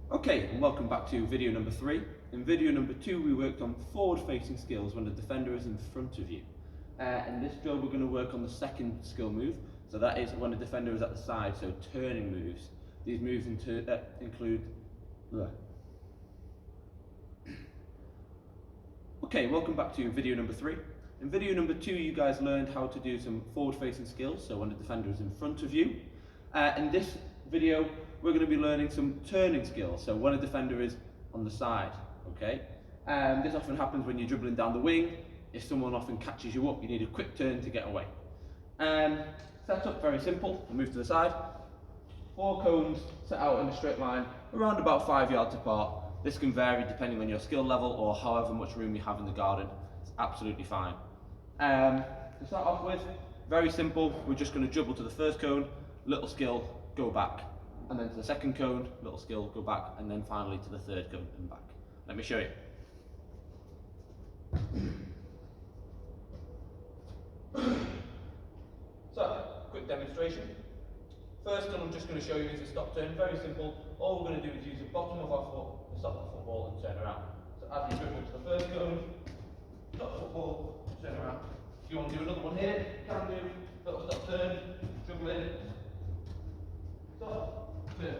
Okay, and welcome back to video number 3. In video number 2 we worked on forward-facing skills when the defender is in front of you. In this drill we're going to work on the second skill move, so that is when the defender is at the side, so turning moves. These moves include... Okay, welcome back to video number 3. In video number 2 you guys learned how to do some forward-facing skills, so when the defender is in front of you. In this video we're going to be learning some turning skills, so when a defender is on the side, okay? This often happens when you're dribbling down the wing. If someone often catches you up, you need a quick turn to get away. Set up very simple, we'll move to the side. 4 cones set out in a straight line, around about 5 yards apart. This can vary depending on your skill level or however much room you have in the garden. It's absolutely fine. To start off with, very simple, we're just going to dribble to the first cone, little skill, go back. And then to the second cone, little skill, go back, and then finally to the third cone and back. Let me show you. So, quick demonstration. First one I'm just going to show you is a stop turn, very simple. All we're going to do is use the bottom of our foot to stop the football and turn around. So as you dribble to the first cone, stop the football, turn around. If you want to do another one here, you can do. Little stop turn, dribble in, stop, turn.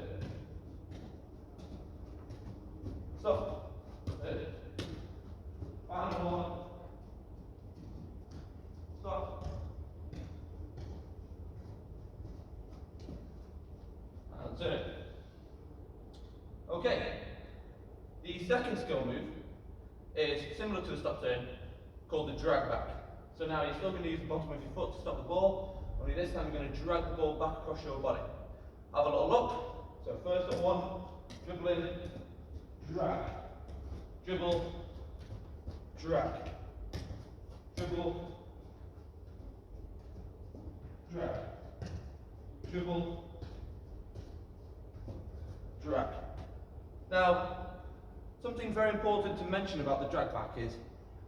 Stop, turn. Final one. Stop. And turn. Okay. The second skill move is similar to the stop turn, called the drag back. So now you're still going to use the bottom of your foot to stop the ball, only this time you're going to drag the ball back across your body. Have a little look. So first at one, dribble in, drag, dribble, drag, dribble, drag, dribble, drag. Now, something very important to mention about the drag back is,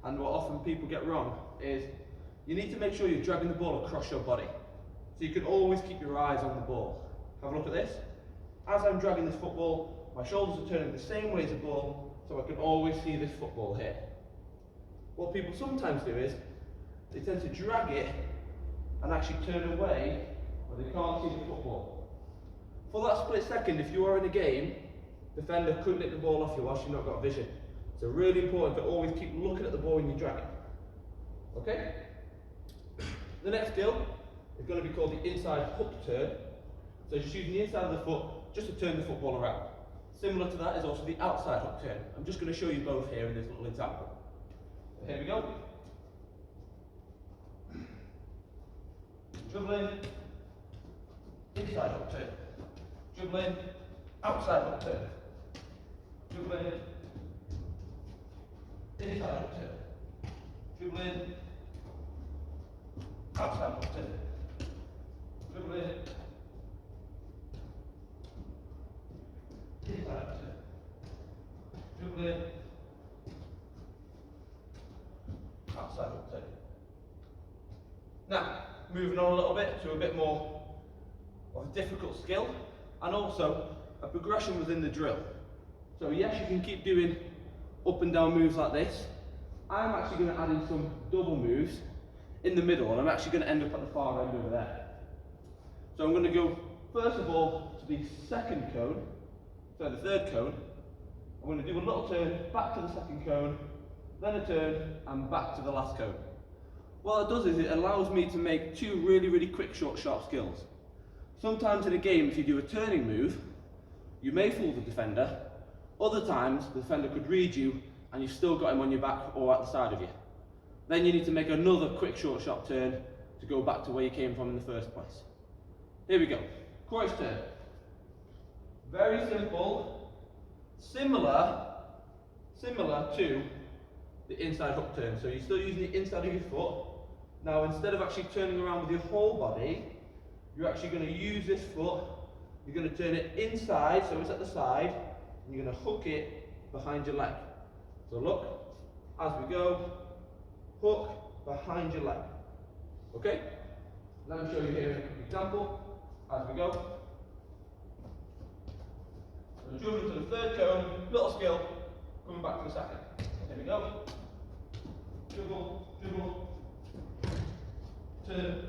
and what often people get wrong, is you need to make sure you're dragging the ball across your body. So you can always keep your eyes on the ball. Have a look at this. As I'm dragging this football, my shoulders are turning the same way as the ball, so I can always see this football here. What people sometimes do is, they tend to drag it and actually turn away where they can't see the football. For that split second, if you are in a game, defender could nick the ball off you whilst you've not got vision. So really important to always keep looking at the ball when you drag it. Okay? The next skill is going to be called the inside hook turn. So just using the inside of the foot just to turn the football around. Similar to that is also the outside hook turn. I'm just going to show you both here in this little example. So here we go. Dribble in, inside hook turn. Dribble in, outside hook turn. Dribble in, inside hook turn. Dribble in, outside hook turn. Dribble in, inside hook turn. Dribble in, outside hook turn. Now, moving on a little bit to a bit more of a difficult skill, and also a progression within the drill. So yes, you can keep doing up and down moves like this. I'm actually going to add in some double moves in the middle, and I'm actually going to end up at the far end over there. So I'm going to go first of all to the second cone, so the third cone. I'm going to do a little turn back to the second cone, then a turn and back to the last cone. What it does is it allows me to make 2 really quick, short, sharp skills. Sometimes in a game, if you do a turning move, you may fool the defender. Other times, the defender could read you and you've still got him on your back or at the side of you. Then you need to make another quick, short, sharp turn to go back to where you came from in the first place. Here we go. Cross turn. Very simple. Similar to the inside hook turn. So you're still using the inside of your foot. Now instead of actually turning around with your whole body, you're actually going to use this foot, you're going to turn it inside, so it's at the side, and you're going to hook it behind your leg. So look, as we go, hook behind your leg. Okay? Let me show you here an example, as we go. So dribbling to the the third cone, little skill, coming back to the second. Here we go. Dribble, dribble, turn,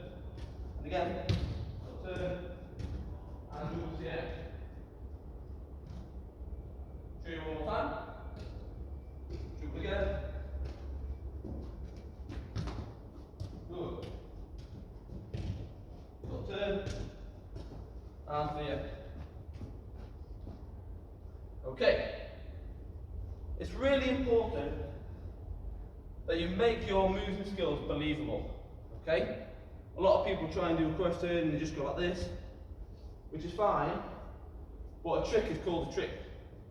and again, turn, and dribble to the end. Show you one more time. Dribble again. Good. Little turn, and to the end. Okay. It's really important that you make your moves and skills believable. Okay? A lot of people try and do a cross turn and they just go like this, which is fine, but a trick is called a trick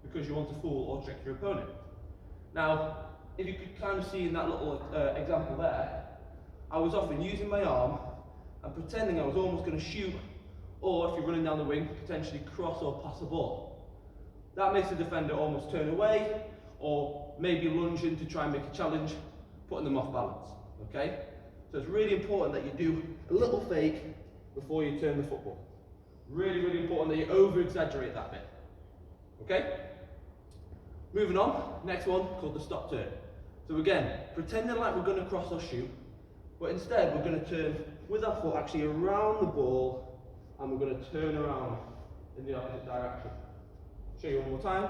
because you want to fool or trick your opponent. Now, if you could kind of see in that little example there, I was often using my arm and pretending I was almost going to shoot, or if you're running down the wing, potentially cross or pass a ball. That makes the defender almost turn away, or maybe lunge in to try and make a challenge, putting them off balance. Okay? So it's really important that you do a little fake before you turn the football. Really, really important that you over-exaggerate that bit. Okay? Moving on, next one called the stop turn. So again, pretending like we're going to cross or shoot, but instead we're going to turn with our foot actually around the ball, and we're going to turn around in the opposite direction. Show you one more time.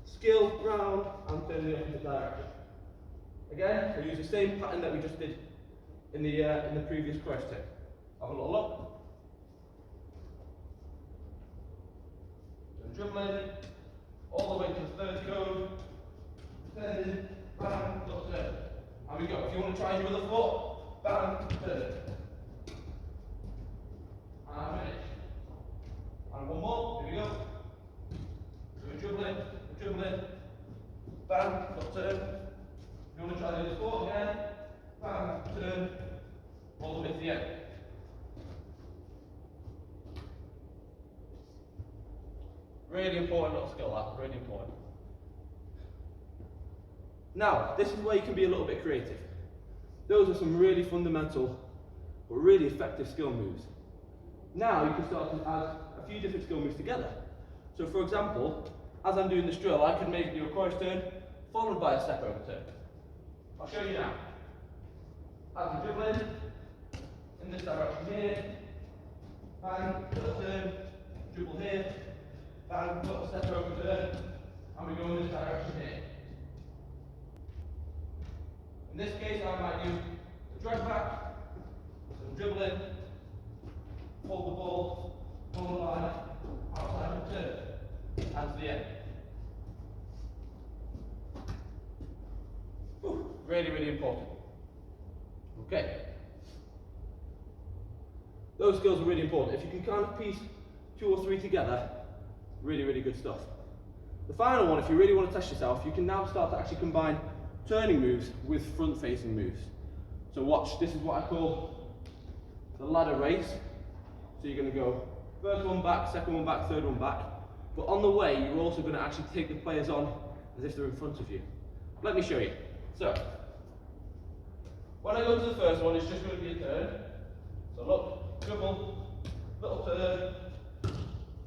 Skill, round, and turn in the opposite direction. Again, we'll use the same pattern that we just did in the previous cross turn. Have a little look. So dribbling all the way to the third cone, turning, bang, little turn. And we go. If you want to try and do with the foot, bang, turn. And finish. And one more. Here we go. So we're dribbling, bang, little turn. If you want to try to do the foot again, bang, turn, all the way to the end. Really important little skill, that, really important. Now, this is where you can be a little bit creative. Those are some really fundamental, but really effective skill moves. Now you can start to add a few different skill moves together. So for example, as I'm doing this drill, I could maybe do a cross turn, followed by a step over turn. I'll show you now. As I'm dribbling, in this direction here, bang, little turn, dribble here, bang, little step over turn, and we go in this direction here. In this case, I might do a drag back, some dribbling, hold the ball, hold the line, outside return, and to the end. Whew, really, really important. Okay. Those skills are really important. If you can kind of piece 2 or 3 together, really, really good stuff. The final one, if you really want to test yourself, you can now start to actually combine turning moves with front-facing moves. So watch, this is what I call the ladder race. So you're going to go first one back, second one back, third one back. But on the way, you're also going to actually take the players on as if they're in front of you. Let me show you. So, when I go to the first one, it's just going to be a turn. So look, dribble, little turn,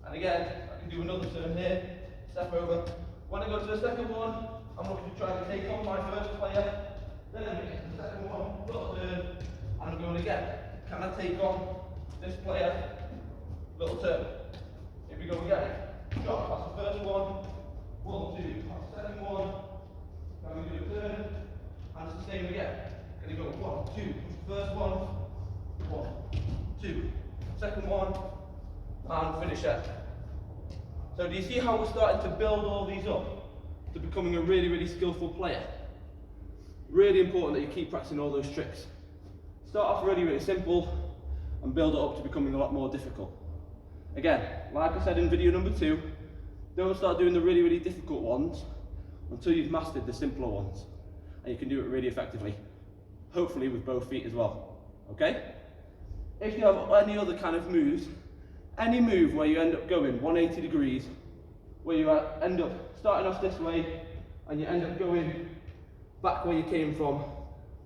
and again, I can do another turn here, step over. When I go to the second one, I'm looking to try to take on my first player, then I get to the second one, little turn, and I'm going again. Can I take on this player? Little turn. Here we go again. Shot past the first one, 1, 2, past the second one, can we do a turn, and it's the same again. Can you go 1, 2, first one, 1, 2, second one, and finish it. So do you see how we're starting to build all these up to becoming a really, really skillful player? Really important that you keep practicing all those tricks. Start off really, really simple and build it up to becoming a lot more difficult. Again, like I said in video number 2, don't start doing the really, really difficult ones until you've mastered the simpler ones. And you can do it really effectively. Hopefully with both feet as well. Okay? If you have any other kind of moves, any move where you end up going 180 degrees, where you end up starting off this way and you end up going back where you came from,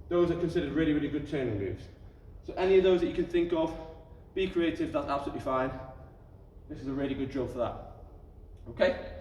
those are considered really, really good turning moves. So any of those that you can think of, be creative, that's absolutely fine. This is a really good drill for that. Okay?